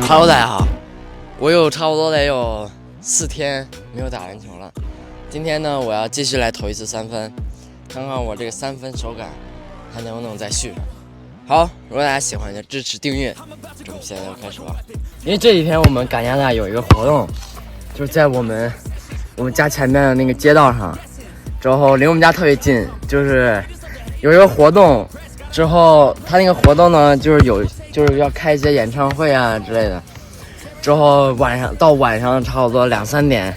Hello， 大家好，我有差不多得有4天没有打篮球了。今天呢，我要继续来投一次3分，看看我这个3分手感还能不能再续上。好，如果大家喜欢就支持订阅，咱们现在就开始吧。因为这几天我们赶鸭大有一个活动，就是在我们家前面的那个街道上，之后离我们家特别近，就是有一个活动。之后他那个活动呢，就是要开一些演唱会啊之类的。之后晚上差不多2、3点、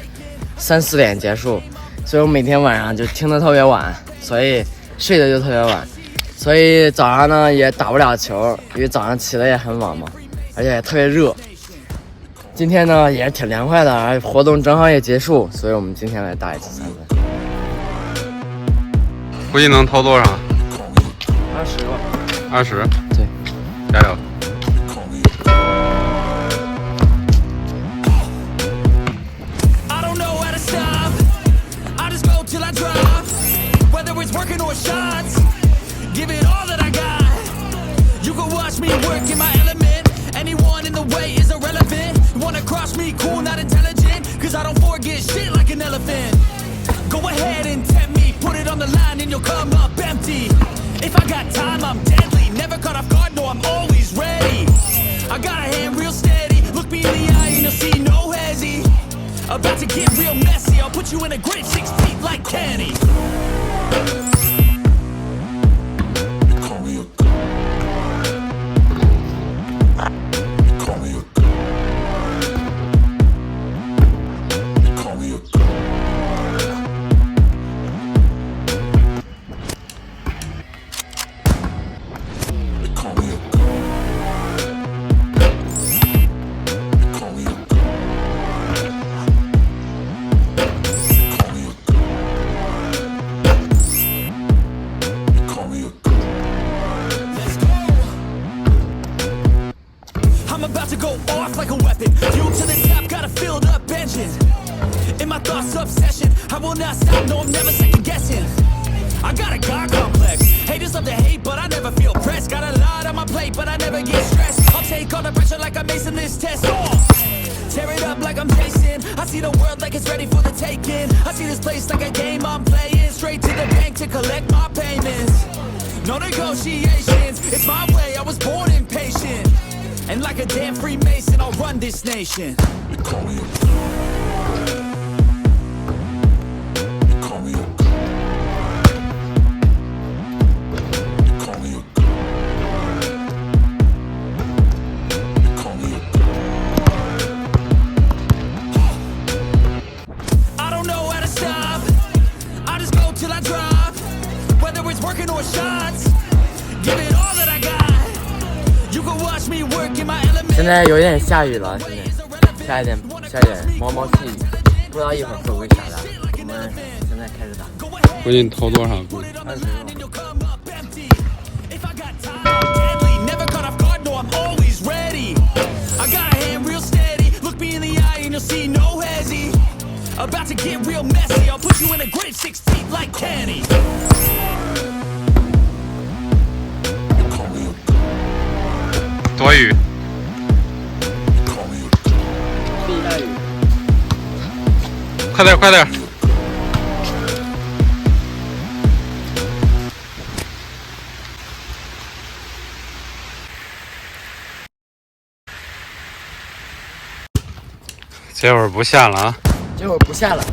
3、4点结束，所以我每天晚上就听得特别晚，所以睡得就特别晚，所以早上呢也打不了球，因为早上起得也很晚嘛，而且也特别热。今天呢也是挺凉快的，而且活动正好也结束，所以我们今天来打一次3分。估计能投多少？20吧。20？对，加油！If I got time, I'm deadly. Never caught off guard, no, I'm always ready. I got a hand real steady. Look me in the eye and you'll see no hezzy. About to get real messy. I'll put you in a grave 6 feet like Kenny. I'm about to go off like a weapon. Fuel to the top, got a filled up engine. In my thoughts, obsession. I will not stop, no, I'm never second guessing. I got a God complex. Haters love to hate, but I never feel pressed. Got a lot on my plate, but I never get stressed. I'll take all the pressure like I'm acing this test. Tear it up like I'm Jason. I see the world like it's ready for the taking. I see this place like a game I'm playing. Straight to the bank to collect my payments. No negotiations, it's my way, I was born impatient. And like a damn Freemason, I'll run this nation. I don't know how to stop. I just go till I drop. Whether it's working or shots, give it all that I got. 现在有点下雨了，下一点毛毛细雨，不知道一会儿会不会下大。我们现在开始打。估计你投多少？20个。About to get real messy. I'll put you in a grave 6 feet like Kenny. 多雨。地大雨。快点，快点！这会儿不下了啊！这会儿不下了，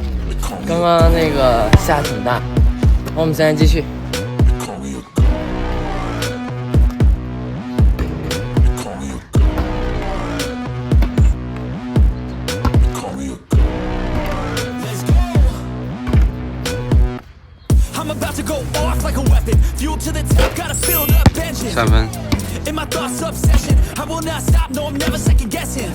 刚刚那个下挺大。我们现在继续。3分。In my thoughts, obsession. I will not stop, no, I'm never second guessing.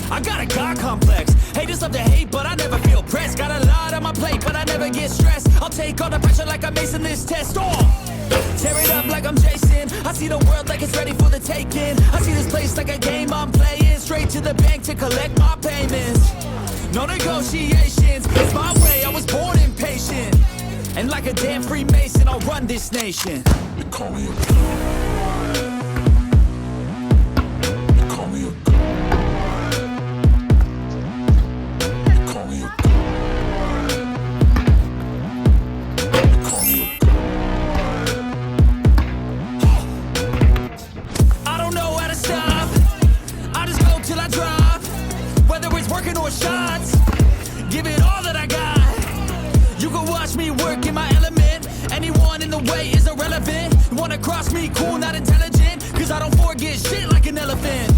I got a God complex. Haters love to hate, but I never feel pressed. Got a lot on my plate, but I never get stressed. I'll take all the pressure like I'm acing this test. Tear it up like I'm Jason. I see the world like it's ready for the taking. I see this place like a game I'm playing. Straight to the bank to collect my payments. No negotiations, it's my way, I was born impatient. And like a damn Freemason, I'll run this nation. the way is irrelevant. Wanna cross me, cool, not intelligent, cause I don't forget shit like an elephant.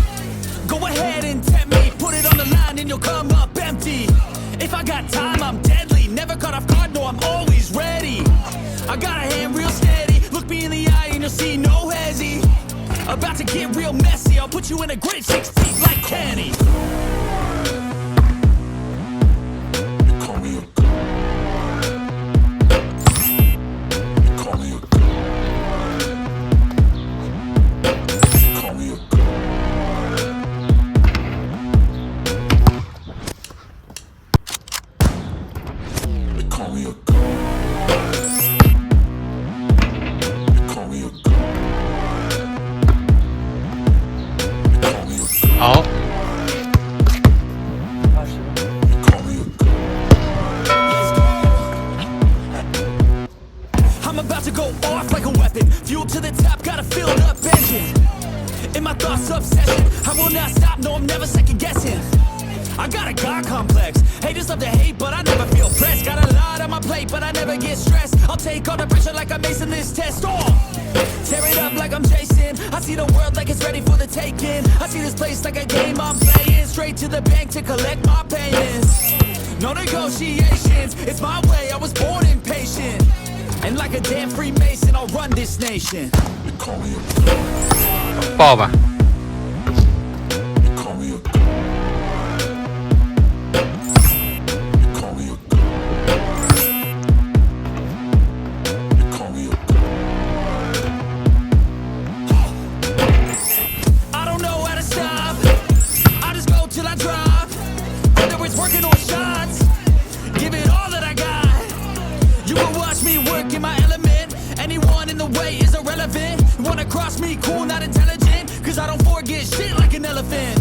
Go ahead and tempt me, put it on the line and you'll come up empty. If I got time, I'm deadly, never caught off guard, no, I'm always ready. I got a hand real steady, look me in the eye and you'll see no hezzy. About to get real messy, I'll put you in a grave 6 feet like Kenny. Call me a 好， I'm about to go off like a weapon. Fuel to the top, got a filled up engine. In my thoughts, obsession. I will not stop, no, I'm never second guessing. I got a God complex. Haters love to hate, but I never feel pressed. Got a lot on my plate, but I never get stressed. I'll take all the pressure like I'm acing this test. Oh, tear it up like I'm Jason. I see the world like it's ready for the taking. I see this place like a game I'm playing. Straight to the bank to collect my payments. No negotiations, it's my way, I was born impatient. And like a damn Freemason, I'll run this nation. 报吧。 I don't know how to stop. I just go till I drop. Whether it's working or shots, give it all that I got. You can watch me work in my element. Anyone in the way is irrelevant. Wanna cross me, cool, not intelligent, cause I don't forget shit like an elephant.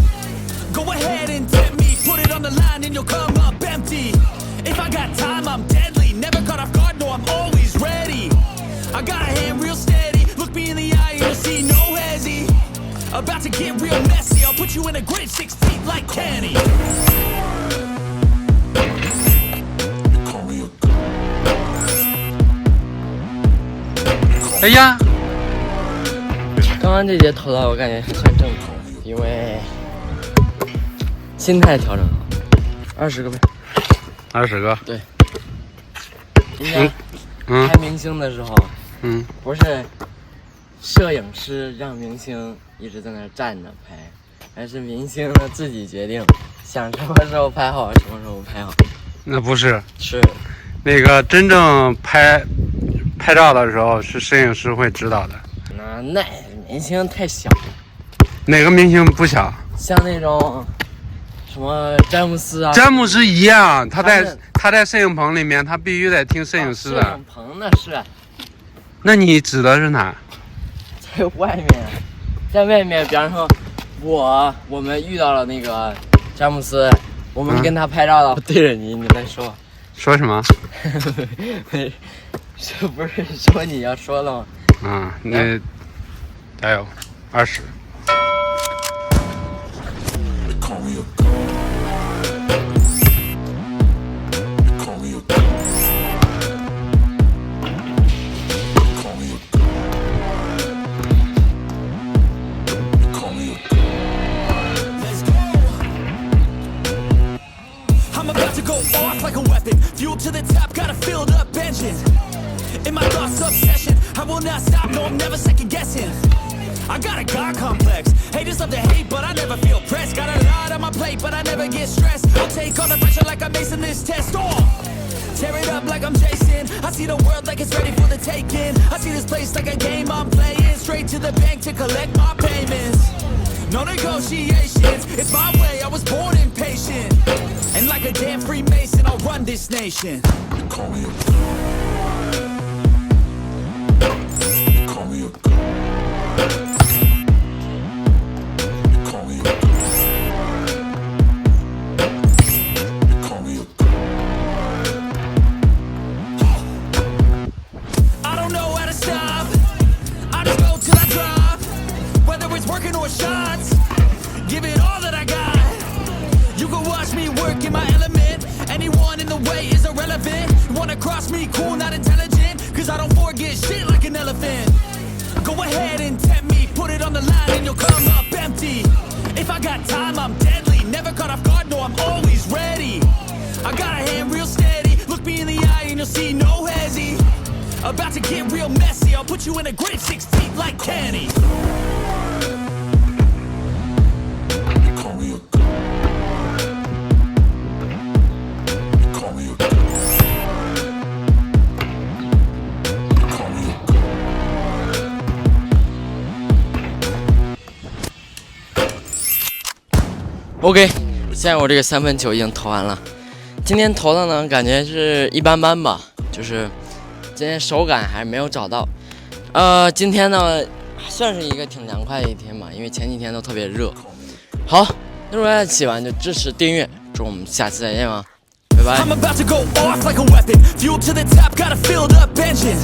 Go ahead and tempt me, put it on the line and you'll come up empty. If I got time, I'm deadly, never caught off guard, no, I'm always ready. I got a hand real steady, look me in the eye and you'll see no hezzy. About to get real messy, I'll put you in a grave 6 feet like Kenny. 哎呀，刚刚这节投到我感觉还算正统，因为心态调整好，20个呗。 20个。对。人家拍明星的时候，不是摄影师让明星一直在那儿站着拍，而是明星自己决定想什么时候拍好，什么时候拍好。那不是，是那个真正拍照的时候是摄影师会指导的。那明星太小了。哪个明星不小？像那种什么詹姆斯啊。詹姆斯一样，他在摄影棚里面，他必须得听摄影师的。摄影棚那是。那你指的是哪？在外面，在外面，比方说我们遇到了那个詹姆斯，我们跟他拍照了，对着你来说。说什么？这不是说你要说了吗？那加油，20。I'm about to go off like a weapon. Fuel to the top, got a filled up engine. In my thoughts, obsession. I will not stop, no, I'm never second guessing. I got a God complex. Haters love to hate, but I never feel pressed. Got a lot on my plate, but I never get stressed. I'll take all the pressure like I'm acing this test. Oh, tear it up like I'm Jason. I see the world like it's ready for the taking. I see this place like a game I'm playing. Straight to the bank to collect my payments. No negotiations, it's my way, I was born impatient. And like a damn Freemason, I'll run this nation. Call me I don't know how to stop. I just go till I drop. Whether it's working or shots, give it all that I got. You can watch me work in my element. Anyone in the way is irrelevant. Wanna cross me, cool, not intelligent, cause I don't forget shit like nothing. Go ahead and tempt me, put it on the line and you'll come up empty. If I got time, I'm deadly. Never caught off guard, no, I'm always ready. I got a hand real steady. Look me in the eye and you'll see no hezzy. About to get real messy. I'll put you in a grave 6 feet like Kenny. OK， 现在我这个3分球已经投完了。今天投的呢，感觉是一般般吧，就是今天手感还没有找到。今天呢算是一个挺凉快的一天吧，因为前几天都特别热。好，那如果喜欢就支持订阅，祝我们下次再见吧，拜拜。I'm about to go off like a weapon. Fuel to the top, got a filled up engine.